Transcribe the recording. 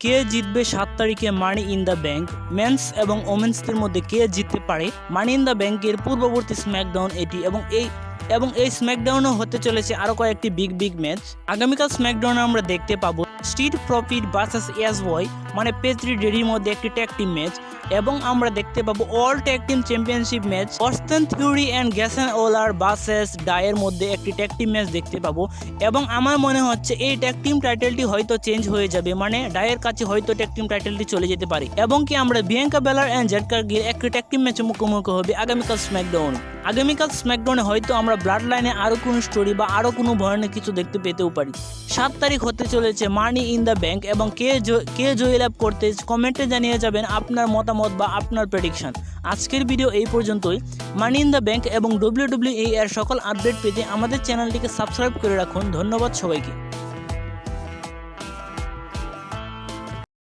কে জিতবে 7 তারিখে মানি in the bank? Men's এবং ওমেন্সদের মধ্যে কে জিততে পারে? মানি ইন দ্য ব্যাংকের পূর্ববর্তী স্ম্যাকডাউন এটি এবং এই স্ম্যাকডাউনও হতে চলেছে আরও কয়েকটি বিগ ম্যাচ। আগামীকাল স্ম্যাকডাউনে আমরা দেখতে পাবো স্ট্রিট প্রফিট ভার্সেস এস বয় মানে পেত্রি ডেরির মধ্যে একটি ট্যাগ টিম ম্যাচ, এবং আমরা দেখতে পাবো all tag team championship match Austin Theory and Grayson Waller versus ডায়ের মধ্যে একটি ট্যাগ টিম ম্যাচ দেখতে পাবো। এবং আমার মনে হচ্ছে এই ট্যাগ টিম টাইটেলটি হয়তো চেঞ্জ হয়ে যাবে, মানে ডায়ের কাছে হয়তো ট্যাগ টিম টাইটেলটি চলে যেতে পারে, এবং কি আমরা বিয়াঙ্কা বেলার অ্যান্ড জেড কার্গিল একটি ট্যাগ টিম ম্যাচে মুখোমুখি হবে আগামীকাল স্ম্যাকডাউনে হয়তো আমরা ব্লাড লাইনে আরও কোনো স্টোরি বা আরও কোনো ভয়ানক কিছু দেখতে পেতেও পারি। 7 তারিখ হতে চলেছে মানি ইন দ্য ব্যাংক, এবং কে জয়লাভ করতে কমেন্টে জানিয়ে যাবেন আপনার মতামত বা আপনার প্রেডিকশন। আজকের ভিডিও এই পর্যন্তই। মানি ইন দ্য ব্যাংক এবং WWE এর সকল আপডেট পেতে আমাদের চ্যানেলটিকে সাবস্ক্রাইব করে রাখুন। ধন্যবাদ সবাইকে।